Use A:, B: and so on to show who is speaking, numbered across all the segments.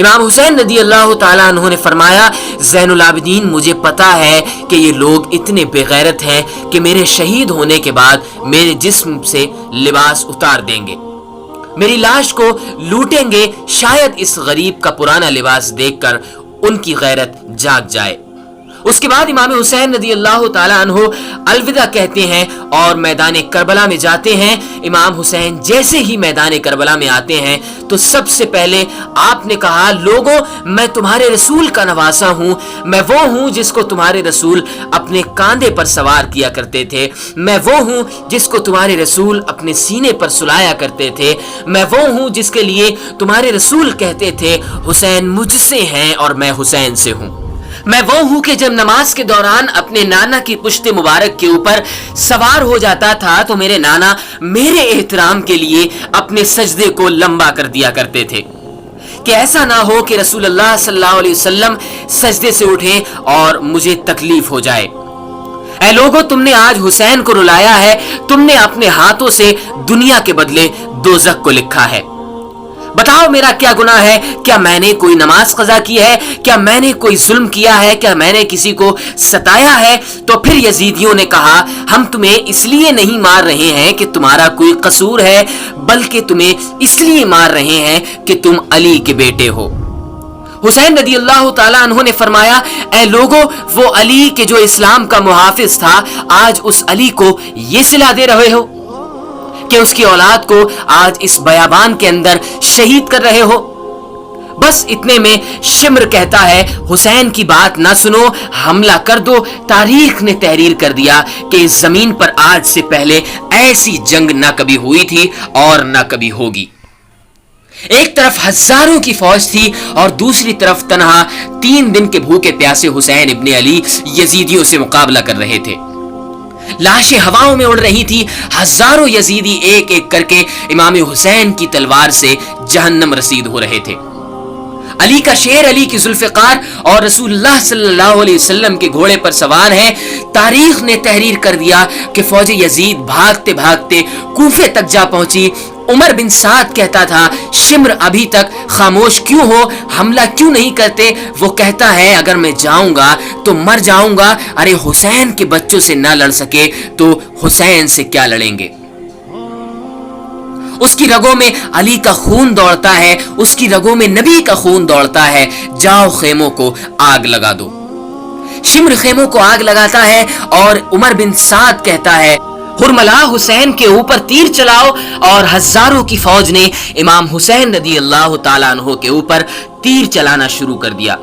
A: امام حسین رضی اللہ تعالیٰ عنہ نے فرمایا زین العابدین مجھے پتا ہے کہ یہ لوگ اتنے بے غیرت ہیں کہ میرے شہید ہونے کے بعد میرے جسم سے لباس اتار دیں گے، میری لاش کو لوٹیں گے، شاید اس غریب کا پرانا لباس دیکھ کر ان کی غیرت جاگ جائے۔ اس کے بعد امام حسین رضی اللہ تعالیٰ عنہ الوداع کہتے ہیں اور میدان کربلا میں جاتے ہیں۔ امام حسین جیسے ہی میدان کربلا میں آتے ہیں تو سب سے پہلے آپ نے کہا لوگوں میں تمہارے رسول کا نواسا ہوں، میں وہ ہوں جس کو تمہارے رسول اپنے کاندھے پر سوار کیا کرتے تھے، میں وہ ہوں جس کو تمہارے رسول اپنے سینے پر سلایا کرتے تھے، میں وہ ہوں جس کے لیے تمہارے رسول کہتے تھے حسین مجھ سے ہیں اور میں حسین سے ہوں، میں وہ ہوں کہ جب نماز کے دوران اپنے نانا کی پشت مبارک کے اوپر سوار ہو جاتا تھا تو میرے نانا میرے احترام کے لیے اپنے سجدے کو لمبا کر دیا کرتے تھے کہ ایسا نہ ہو کہ رسول اللہ صلی اللہ علیہ وسلم سجدے سے اٹھیں اور مجھے تکلیف ہو جائے۔ اے لوگو تم نے آج حسین کو رلایا ہے، تم نے اپنے ہاتھوں سے دنیا کے بدلے دوزخ کو لکھا ہے۔ بتاؤ میرا کیا گناہ ہے؟ کیا میں نے کوئی نماز قضا کی ہے؟ کیا میں نے کوئی ظلم کیا ہے؟ کیا میں نے کسی کو ستایا ہے؟ تو پھر یزیدیوں نے کہا ہم تمہیں اس لیے نہیں مار رہے ہیں کہ تمہارا کوئی قصور ہے، بلکہ تمہیں اس لیے مار رہے ہیں کہ تم علی کے بیٹے ہو۔ حسین رضی اللہ تعالیٰ عنہ نے فرمایا اے لوگو وہ علی کے جو اسلام کا محافظ تھا آج اس علی کو یہ صلہ دے رہے ہو کہ اس کی اولاد کو آج اس بیابان کے اندر شہید کر رہے ہو۔ بس اتنے میں شمر کہتا ہے حسین کی بات نہ سنو، حملہ کر دو۔ تاریخ نے تحریر کر دیا کہ اس زمین پر آج سے پہلے ایسی جنگ نہ کبھی ہوئی تھی اور نہ کبھی ہوگی۔ ایک طرف ہزاروں کی فوج تھی اور دوسری طرف تنہا 3 دن کے بھوکے پیاسے حسین ابن علی یزیدیوں سے مقابلہ کر رہے تھے۔ لاشیں ہواؤں میں اڑ رہی تھی، ہزاروں یزیدی ایک ایک کر کے امام حسین کی تلوار سے جہنم رسید ہو رہے تھے۔ علی کا شیر، علی کی ذوالفقار اور رسول اللہ صلی اللہ علیہ وسلم کے گھوڑے پر سوار ہیں۔ تاریخ نے تحریر کر دیا کہ فوج یزید بھاگتے بھاگتے کوفے تک جا پہنچی۔ عمر بن سعد کہتا تھا شمر ابھی تک خاموش کیوں ہو، حملہ کیوں نہیں کرتے؟ وہ کہتا ہے اگر میں جاؤں گا تو مر جاؤں گا، ارے حسین کے بچوں سے نہ لڑ سکے تو حسین سے کیا لڑیں گے؟ اس کی رگوں میں علی کا خون دوڑتا ہے، اس کی رگوں میں نبی کا خون دوڑتا ہے، جاؤ خیموں کو آگ لگا دو۔ شمر خیموں کو آگ لگاتا ہے اور عمر بن سعد کہتا ہے ہرملا حسین کے اوپر تیر چلاؤ، اور ہزاروں کی فوج نے امام حسین رضی اللہ تعالیٰ عنہ کے اوپر تیر چلانا شروع کر دیا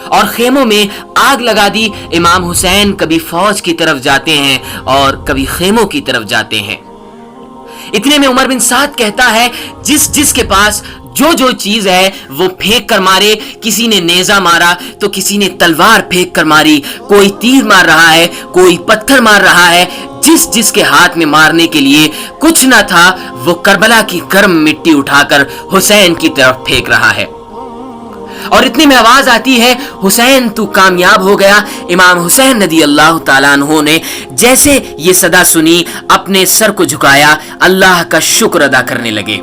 A: اور خیموں میں آگ لگا دی۔ امام حسین کبھی فوج کی طرف جاتے ہیں اور کبھی خیموں کی طرف جاتے ہیں۔ اتنے میں عمر بن سعد کہتا ہے جس کے پاس جو چیز ہے وہ پھینک کر مارے، کسی نے نیزہ مارا تو کسی نے تلوار پھینک کر ماری، کوئی تیر مار رہا ہے، کوئی پتھر مار رہا ہے، جس کے ہاتھ میں مارنے کے لیے کچھ نہ تھا وہ کربلا کی گرم مٹی اٹھا کر حسین کی طرف پھینک رہا ہے۔ اور اتنے میں آواز آتی ہے حسین تو کامیاب ہو گیا۔ امام حسین رضی اللہ تعالیٰ عنہ نے جیسے یہ صدا سنی اپنے سر کو جھکایا، اللہ کا شکر ادا کرنے لگے۔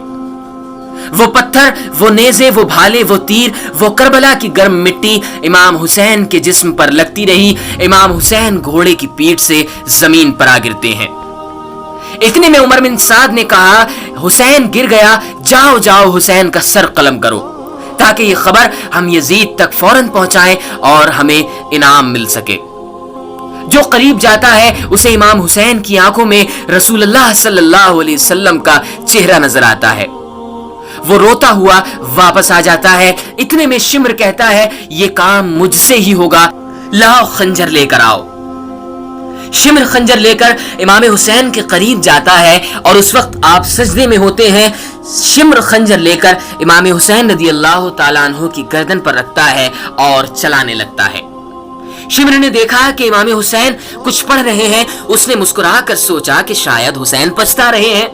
A: وہ پتھر، وہ نیزے، وہ بھالے، وہ تیر، وہ کربلا کی گرم مٹی امام حسین کے جسم پر لگتی رہی۔ امام حسین گھوڑے کی پیٹھ سے زمین پر آ گرتے ہیں۔ اتنے میں عمر بن سعد نے کہا حسین گر گیا، جاؤ حسین کا سر قلم کرو تاکہ یہ خبر ہم یزید تک فوراً پہنچائیں اور ہمیں انعام مل سکے۔ جو قریب جاتا ہے اسے امام حسین کی آنکھوں میں رسول اللہ صلی اللہ علیہ وسلم کا چہرہ نظر آتا ہے۔ وہ روتا ہوا واپس آ جاتا ہے۔ اتنے میں شمر کہتا ہے یہ کام مجھ سے ہی ہوگا، لاؤ خنجر لے کر آؤ۔ شمر خنجر لے کر امام حسین کے قریب جاتا ہے اور اس وقت آپ سجدے میں ہوتے ہیں۔ شمر خنجر لے کر امام حسین رضی اللہ تعالیٰ عنہ کی گردن پر رکھتا ہے اور چلانے لگتا ہے۔ شمر نے دیکھا کہ امام حسین کچھ پڑھ رہے ہیں، اس نے مسکرا کر سوچا کہ شاید حسین پچھتا رہے ہیں۔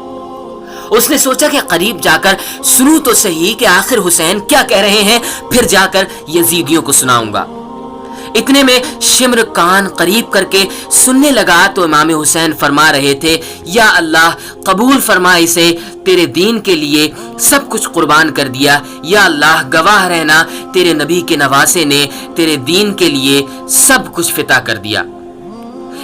A: اس نے سوچا کہ قریب جا کر سنوں تو صحیح کہ آخر حسین کیا کہہ رہے ہیں، پھر جا کر یزیدیوں کو سناؤں گا۔ اتنے میں شمر کان قریب کر کے سننے لگا تو امام حسین فرما رہے تھے، یا اللہ قبول فرما اسے، تیرے دین کے لیے سب کچھ قربان کر دیا، یا اللہ گواہ رہنا تیرے نبی کے نواسے نے تیرے دین کے لیے سب کچھ فدا کر دیا۔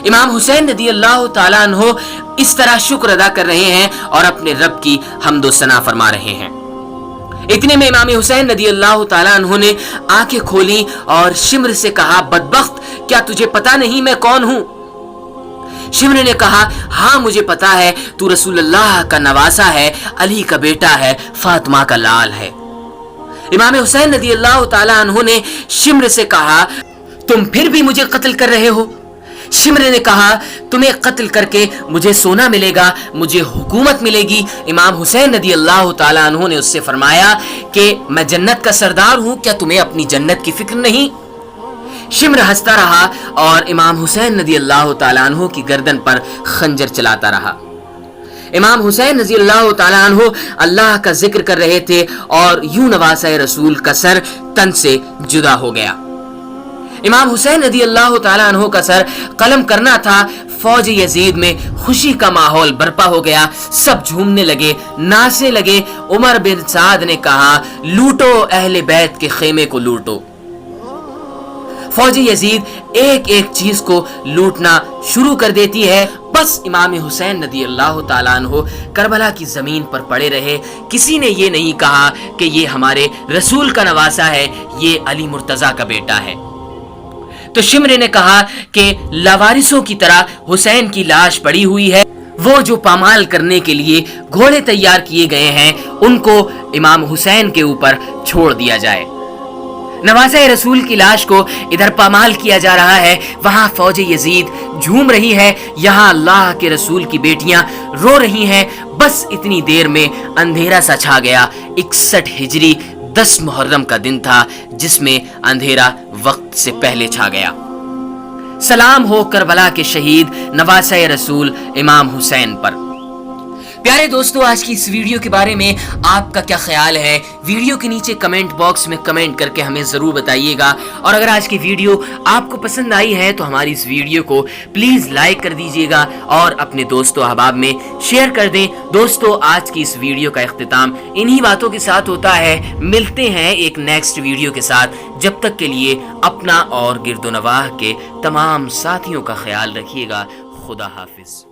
A: امام حسین رضی اللہ تعالیٰ عنہ اس طرح شکر ادا کر رہے ہیں اور اپنے رب کی حمد و ثنا فرما رہے ہیں۔ اتنے میں امام حسین رضی اللہ تعالیٰ عنہ نے آنکھیں کھولی اور شمر سے کہا، بدبخت کیا تجھے پتا نہیں میں کون ہوں؟ شمر نے کہا، ہاں مجھے پتا ہے، تو رسول اللہ کا نواسا ہے، علی کا بیٹا ہے، فاطمہ کا لال ہے۔ امام حسین رضی اللہ تعالیٰ عنہ نے شمر سے کہا، تم پھر بھی مجھے قتل کر رہے ہو؟ شمر نے کہا، تمہیں قتل کر کے مجھے سونا ملے گا، مجھے حکومت ملے گی۔ امام حسین رضی اللہ تعالیٰ عنہ نے اس سے فرمایا کہ میں جنت کا سردار ہوں، کیا تمہیں اپنی جنت کی فکر نہیں؟ شمر ہنستا رہا اور امام حسین رضی اللہ تعالیٰ عنہ کی گردن پر خنجر چلاتا رہا۔ امام حسین رضی اللہ تعالیٰ عنہ اللہ کا ذکر کر رہے تھے اور یوں نواسہ رسول کا سر تن سے جدا ہو گیا۔ امام حسین رضی اللہ تعالیٰ عنہ کا سر قلم کرنا تھا، فوج یزید میں خوشی کا ماحول برپا ہو گیا، سب جھومنے لگے، ناچنے لگے۔ عمر بن سعد نے کہا، لوٹو اہل بیت کے خیمے کو لوٹو۔ فوج یزید ایک ایک چیز کو لوٹنا شروع کر دیتی ہے۔ بس امام حسین رضی اللہ تعالیٰ عنہ کربلا کی زمین پر پڑے رہے، کسی نے یہ نہیں کہا کہ یہ ہمارے رسول کا نواسا ہے، یہ علی مرتضیٰ کا بیٹا ہے۔ تو شمر نے کہا کہ لاوارثوں کی طرح حسین کی لاش پڑی ہوئی ہے، وہ جو پامال کرنے کے لیے گھوڑے تیار کیے گئے ہیں ان کو امام حسین کے اوپر چھوڑ دیا جائے۔ نواسہ رسول کی لاش کو ادھر پامال کیا جا رہا ہے، وہاں فوج یزید جھوم رہی ہے، یہاں اللہ کے رسول کی بیٹیاں رو رہی ہیں۔ بس اتنی دیر میں اندھیرا سا چھا گیا۔ 61 ہجری 10 محرم کا دن تھا جس میں اندھیرا وقت سے پہلے چھا گیا۔ سلام ہو کربلا کے شہید نواسہ رسول امام حسین پر۔ پیارے دوستو، آج کی اس ویڈیو کے بارے میں آپ کا کیا خیال ہے؟ ویڈیو کے نیچے کمنٹ باکس میں کمنٹ کر کے ہمیں ضرور بتائیے گا، اور اگر آج کی ویڈیو آپ کو پسند آئی ہے تو ہماری اس ویڈیو کو پلیز لائک کر دیجیے گا اور اپنے دوستو احباب میں شیئر کر دیں۔ دوستو، آج کی اس ویڈیو کا اختتام انہی باتوں کے ساتھ ہوتا ہے۔ ملتے ہیں ایک نیکسٹ ویڈیو کے ساتھ، جب تک کے لیے اپنا اور گرد و نواح کے تمام ساتھیوں کا خیال رکھیے گا۔ خدا حافظ۔